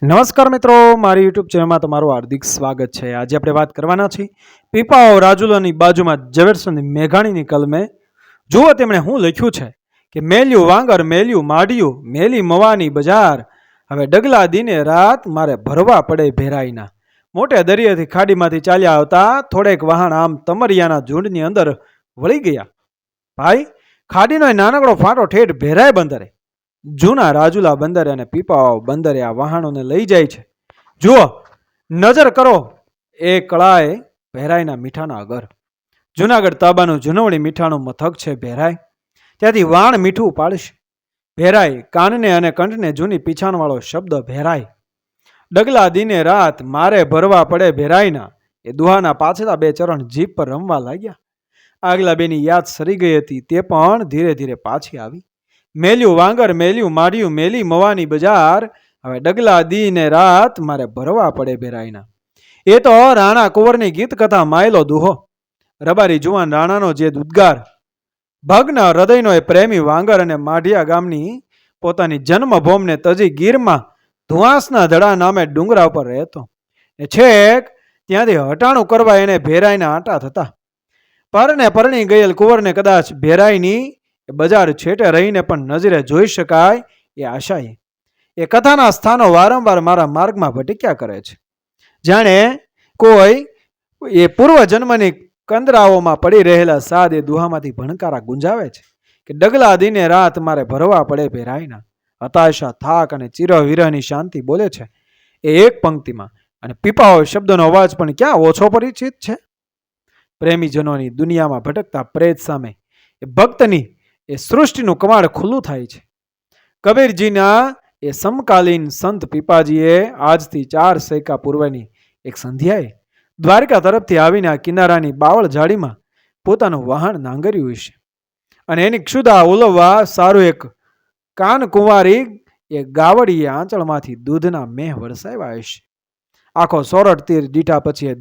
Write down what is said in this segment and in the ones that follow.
નમસ્કાર મિત્રો, મારી યુટ્યુબ ચેનલમાં તમારું હાર્દિક સ્વાગત છે। આજે આપણે વાત કરવાના છીએ પીપાઓ રાજુલાની બાજુમાં ઝવેરચંદ મેઘાણીની કલમે। જુઓ તેમણે શું લખ્યું છે કે મેલ્યું વાંગર મેલ્યું માઢિયું મેલી મવાની બજાર, હવે ડગલા દીને રાત મારે ભરવા પડે ભેરાઈના। મોટે દરિયેથી ખાડીમાંથી ચાલ્યા આવતા થોડેક વહાણ આમ તમરિયાના ઝુંડની અંદર વળી ગયા। ભાઈ, ખાડીનો નાનકડો ફાંટો ઠેઠ ભેરાય બંદરે, જૂના રાજુલા બંદરે અને પીપાવાવ બંદરે આ વહાણોને લઈ જાય છે। જુઓ, નજર કરો એ કળાએ ભેરાઈના મીઠાના અગર। જુનાગઢ તાબાનું જુનવણી મીઠાનું મથક છે ભેરાઈ, ત્યાંથી વાણ મીઠું પાડશે ભેરાઈ। કાનને અને કંઠને જૂની પીછાણવાળો શબ્દ ભેરાઈ, ડગલા દીને રાત મારે ભરવા પડે ભેરાઈના, એ દુહાના પાછલા બે ચરણ જીભ પર રમવા લાગ્યા। આગલા બેની યાદ સરી ગઈ હતી, તે પણ ધીરે ધીરે પાછી આવી। મેલ્યું વાંગર મેલ્યું માઢિયું મેલી મવાની બજાર, હવે ડગલા દી ને રાત મારે ભરવા પડે ભેરાઈના। એ તો રાણા કુંવરની ગીત કથા માયલો દુહો, રબારી જુવાન રાણાનો જે ઉદ્ગાર, ભગ્ન હૃદયનો એ પ્રેમી વાંગર અને માઢિયા ગામની પોતાની જન્મભૂમને તજી ગીરમાં ધુઆસના ધડા નામે ડુંગરા ઉપર રહેતો, ને છેક ત્યાંથી હટાણું કરવા એને ભેરાઈના આંટા થતા। પરને પરણી ગયેલ કુંવરને કદાચ ભેરાઈની બજાર છેટે રહીને પણ નજરે જોઈ શકાય એ આશાએ એ કથાના સ્થાનો વારંવાર મારા માર્ગમાં ભટક્યા કરે છે, જાણે કોઈ એ પૂર્વ જન્મની કંદરાઓમાં પડી રહેલા સાદ એ દુહામાંથી ભણકારા ગુંજાવે છે કે ડગલા દીને રાત મારે ભરવા પડે ભેરાઈના। હતાશા, થાક અને ચિરવિરહની શાંતિ બોલે છે એ એક પંક્તિમાં, અને પીપાઓ શબ્દનો અવાજ પણ ક્યાં ઓછો પરિચિત છે। પ્રેમીજનોની દુનિયામાં ભટકતા પ્રેત સામે એ ભક્તની એ સૃષ્ટિનું કમાડ ખુલ્લું થાય છે। કબીરજીના એ સમકાલીન સંત પીપાજીએ આજથી 4 સૈકા પૂર્વની એક સંધ્યાએ દ્વારકા તરફથી આવીને આ કિનારાની બાવળ ઝાડીમાં પોતાનું વહાણ નાંગર્યું હશે, અને એની ક્ષુધા ઓલવવા સારું એક કાન કુંવારી એ ગાવડીએ આંચળમાંથી દૂધના મેહ વરસાવ્યા હશે। આખો સોરઠ તીર દીઠા પછી એ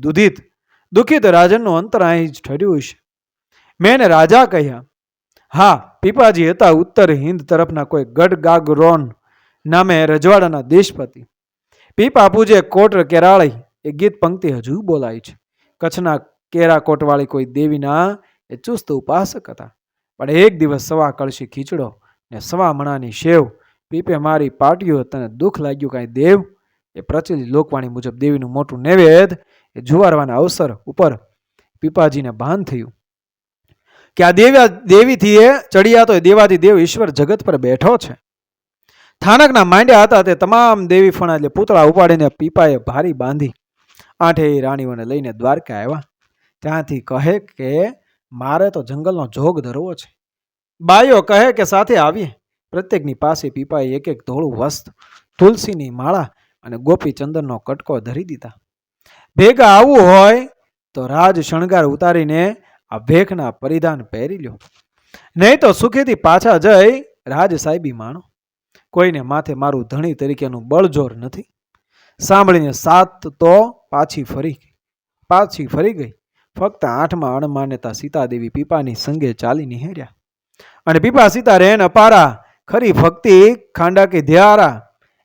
દુઃખિત રાજનનું અંતર અહીં જ ઠર્યું હશે। મેં રાજા કહ્યા, હા, પીપાજી હતા ઉત્તર હિન્દ તરફના કોઈ ગઢગાગરોન નામે રજવાડાના દેશપતિ। પીપા પૂજે કોટ કેરાળી એ ગીત પંક્તિ હજુ બોલાય છે। કચ્છના કેરાકોટવાળી કોઈ દેવીના એ ચુસ્ત ઉપાસક હતા, પણ એક દિવસ સવા કળશી ખીચડો ને સવા મણાની શેવ પીપે મારી પાટ્યું, તને દુઃખ લાગ્યું કાંઈ દેવ? એ પ્રચલિત લોકવાણી મુજબ દેવીનું મોટું નૈવેદ એ જુવારવાના અવસર ઉપર પીપાજીને ભાન થયું કે આ દેવીથી એ ચડિયા તો દેવાથી દેવ ઈશ્વર જગત પર બેઠો છે। થાનકના માંડ્યા હતા તે તમામ દેવી ફણા એટલે પૂતળા ઉપાડીને પીપાએ ભારી બાંધી 8 રાણીઓને લઈને દ્વારકા આવ્યા। ત્યાંથી કહે કે મારે તો જંગલનો જોગ ધરવો છે। બાઈઓ કહે કે સાથે આવીએ। પ્રત્યેકની પાસે પીપાએ એક એક ધોળું વસ્ત્ર, તુલસીની માળા અને ગોપી ચંદનનો કટકો ધરી દીધા। ભેગા આવવું હોય તો રાજ શણગાર ઉતારીને આ ભેખના પરિધાન પહેરી લ્યો, નહીં તો સુખેથી પાછા જઈ રાજ સાહેબી માણો। કોઈને માથે મારું ધણી તરીકેનું બળજોર નથી। સાંભળીને સાત તો પાછી ફરી ગઈ। ફક્ત 8મા અણમાન્યતા સીતાદેવી પીપાની સંગે ચાલી નિહેર્યા, અને પીપા સીતા રેન અપારા, ખરી ભક્તિ ખાંડા કે ધ્યારા,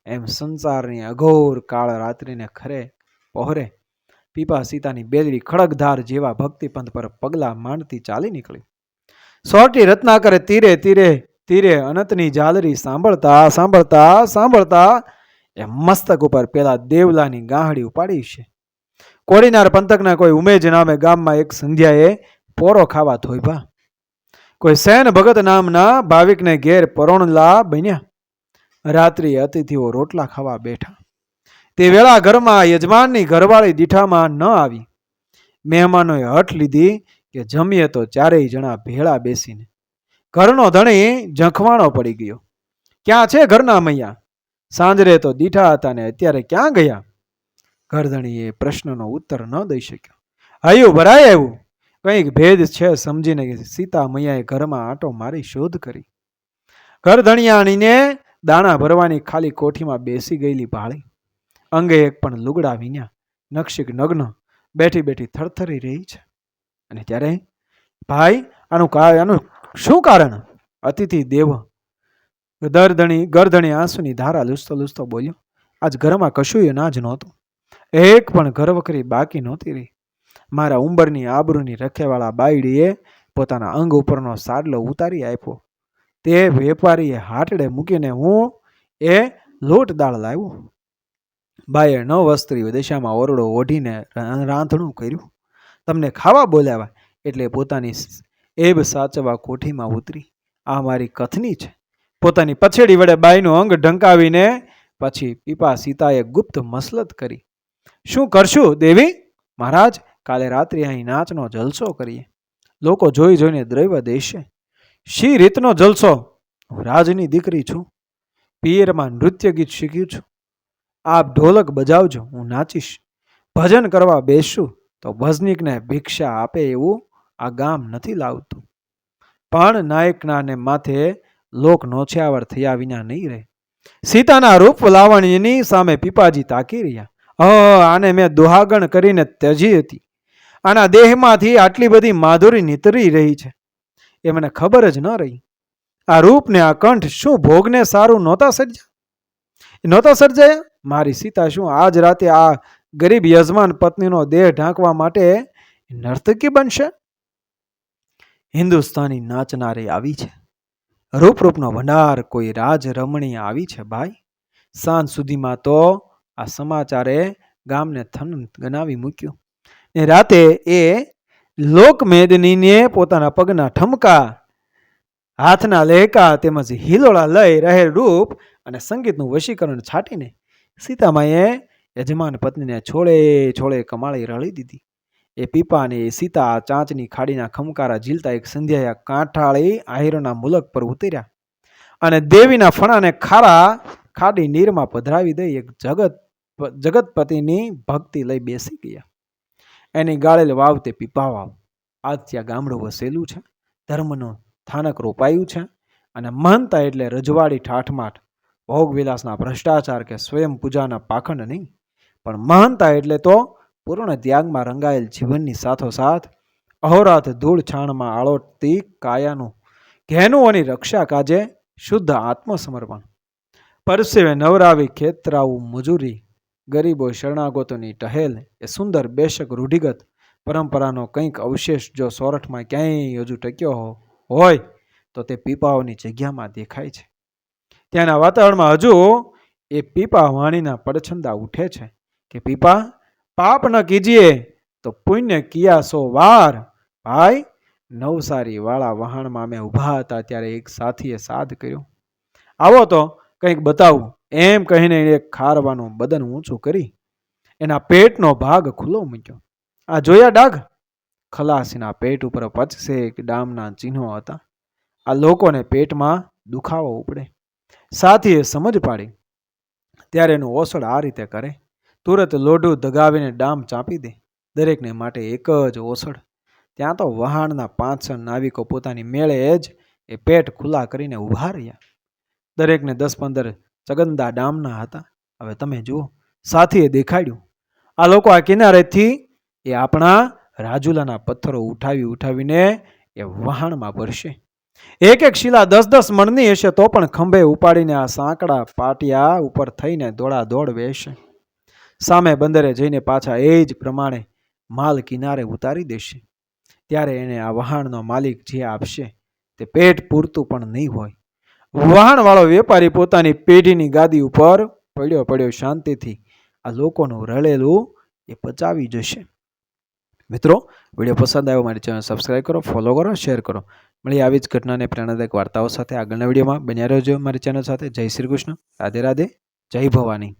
એમ સંસારની અઘોર કાળ રાત્રિને ખરે પહોરે પીપા સીતાની બેલડી ખડગધાર જેવા ભક્તિ પંથ પર પગલા માંડતી ચાલી નીકળી। સોરઠી રત્નાકરે તીરે તીરે તીરે અનંતની ઝાલરી સાંભળતા એ મસ્તક ઉપર પેલા દેવલાની ગાંહડી ઉપાડી છે। કોડીનાર પંથકના કોઈ ઉમેજ નામે ગામમાં એક સંધ્યાએ પોરો ખાવા ધોઈભા। કોઈ સેન ભગત નામના ભાવિકને ઘેર પરોણલા બન્યા। રાત્રિ અતિથિઓ રોટલા ખાવા બેઠા। તે વેળા ઘરમાં યજમાનની ઘરવાળી દીઠામાં ન આવી। મહેમાનોએ હઠ લીધી કે જમીએ તો 4 જણા ભેળા બેસીને। ઘરનો ધણી ઝંખવાણો પડી ગયો, ક્યાં છે ઘરના મૈયા? સાંજરે તો દીઠા હતા ને અત્યારે ક્યાં ગયા? ઘરધણીએ પ્રશ્નનો ઉત્તર ન દઈ શક્યો। હૈયું ભરાય આવ્યું, કંઈક ભેદ છે સમજીને સીતા મૈયાએ ઘરમાં આંટો મારી શોધ કરી। ઘરધણિયાણીને દાણા ભરવાની ખાલી કોઠીમાં બેસી ગયેલી ભાળી, અંગે એક પણ લુગડા વિન્યા, નક્ષિક નગ્ન બેઠી બેઠી થરથરી રહી છે। અને ત્યારે ભાઈ, આનું શું કારણ? અતિથિ દેવ ગરધણી આંસુની ધારા લૂછતો બોલ્યો, આજ ઘરમાં કશુંય અનાજ નહોતું, એક પણ ઘરવખરી બાકી નહોતી રહી. મારા ઉંબરની આબરૂની રખેવાળા બાયડીએ પોતાના અંગ ઉપરનો સાડલો ઉતારી આપ્યો. તે વેપારીએ હાટડે મૂકીને હું એ લોટ દાળ લાવ્યો. બાએ ન વસ્ત્રી દશામાં ઓરડો ઓઢીને રાંધણું કર્યું. તમને ખાવા બોલાવ્યા એટલે પોતાની એબ સાચવા કોઠીમાં ઉતરી. આ મારી કથની છે. પોતાની પછેડી વડે બાઈનું અંગ ઢંકાવીને પછી પીપા સીતાએ ગુપ્ત મસલત કરી. શું કરશું દેવી? મહારાજ, કાલે રાત્રે અહીં નાચનો જલસો કરીએ. લોકો જોઈ જોઈને દ્રવ્ય દેશે. શી રીતનો જલસો? હું રાજની દીકરી છું. પિયરમાં નૃત્ય ગીત શીખ્યું છું. આપ ઢોલક બજાવજો, હું નાચીશ. ભજન કરવા બેસશું તો ભજનીકને ભિક્ષા આપે એવું આ ગામ નથી લાવતું. પણ નાયકનાને માથે લોક નોછાવર થયા વિના નહીં રહે. સીતાના રૂપ લાવણ્યની સામે પીપાજી તાકી રહ્યા. આને મેં દુહાગણ કરીને ત્યજી હતી. આના દેહમાંથી આટલી બધી માધુરી નીતરી રહી છે એ મને ખબર જ ન રહી. આ રૂપ ને આ કંઠ શું ભોગને સારું નહોતા સર્જાયા? મારી સીતા શું આજ રાતે આ ગરીબ યજમાન પત્નીનો દેહ ઢાંકવા માટે નર્તકી બનશે? હિન્દુસ્તાની નાચનારી આવી છે. રૂપરૂપનો ભંડાર કોઈ રાજ રમણી આવી છે ભાઈ. સાંજ સુધીમાં તો આ સમાચારે ગામને થન ગનાવી મૂક્યું. ને રાતે એ લોકમેદનીને પોતાના પગના ઠમકા, હાથના લહેકા તેમજ હિલોળા લઈ રહેલ રૂપ અને સંગીતનું વશીકરણ છાટીને સીતામાએ યજમાન પત્નીને છોડે છોડે કમાળી રળી દીધી. એ પીપા અને એ સીતા ચાંચની ખાડીના ખમકારા ઝીલતા એક સંધ્યાએ કાંઠાળી આહિરોના મુલક પર ઉતર્યા અને દેવીના ફણાને ખાડી નીરમાં પધરાવી દઈ એક જગતપતિની ભક્તિ લઈ બેસી ગયા. એની ગાળેલ વાવ તે પીપા વાવ. આજ ત્યાં ગામડું વસેલું છે. ધર્મનું સ્થાનક રોપાયું છે અને મહંતા એટલે રજવાડી ઠાઠમાઠ, ભોગવિલાસના ભ્રષ્ટાચાર કે સ્વયં પૂજાના પાખંડ નહીં, પણ મહંતા એટલે તો પૂર્ણ ત્યાગમાં રંગાયેલ જીવનની સાથોસાથ અહોરાત્ર ધૂળ છાણમાં આળોટતી કાયાનું ઘેનું અને રક્ષા કાજે શુદ્ધ આત્મસમર્પણ. પરસેવે નવરાવી ખેતરાવું મજૂરી, ગરીબો શરણાગતોની ટહેલ એ સુંદર બેશક રૂઢિગત પરંપરાનો કંઈક અવશેષ જો સોરઠમાં ક્યાંય હજુ ટક્યો હોય તો તે પીપાઓની જગ્યામાં દેખાય છે. ત્યાંના વાતાવરણમાં હજુ એ પીપા વાણીના પડછંદા ઉઠે છે કે પીપા, પાપ ન કીજીએ તો પુણ્ય કિયા 100 વાર. ભાઈ, નવસારી વાળા વહાણમાં અમે ઊભા હતા ત્યારે એક સાથીએ સાદ કર્યો, આવો તો કંઈક બતાવું. એમ કહીને એક ખારવાનું બદન ઊંચું કરી એના પેટનો ભાગ ખુલ્લો મૂક્યો. આ જોયા ડાઘ? ખલાસીના પેટ ઉપર પચસે ડામના ચિહ્નો હતા. આ લોકોને પેટમાં દુખાવો ઉપડે. સાથીએ સમજ પાડી. ત્યારે એનું ઓસડ આ રીતે કરે, તુરત લોઢું દગાવીને ડામ ચાંપી દે. દરેકને માટે એક જ ઓસડ. ત્યાં તો વહાણના 5-6 નાવિકો પોતાની મેળે જ એ પેટ ખુલ્લા કરીને ઊભા રહ્યા. દરેકને 10-15 ચગંદા ડામના હતા. હવે તમે જુઓ, સાથીએ દેખાડ્યું. આ લોકો આ કિનારેથી એ આપણા રાજુલાના પથ્થરો ઉઠાવીને એ વહાણમાં ભરશે. એક એક શિલા 10-10 મણની હશે તો પણ ખંભે ઉપાડીને આ સાંકડા પાટિયા ઉપર થઈને દોડાદોડ વહેશે. સામે બંદરે જઈને પાછા એ જ પ્રમાણે માલ કિનારે ઉતારી દેશે. ત્યારે એને આ વહાણનો માલિક જે આપશે તે પેટ પૂરતું પણ નહીં હોય. વહાણવાળો વેપારી પોતાની પેઢીની ગાદી ઉપર પડ્યો શાંતિથી આ લોકોનું રળેલું એ પચાવી જશે. મિત્રો, વિડીયો પસંદ આવ્યો મારી ચેનલ સબસ્ક્રાઈબ કરો, ફોલો કરો, શેર કરો. મળી આવી જ ઘટનાને પ્રેરણાદાયક વાર્તાઓ સાથે આગળના વિડીયોમાં બન્યા રહેજો મારી ચેનલ સાથે. જય શ્રી કૃષ્ણ, રાધે રાધે, જય ભવાની.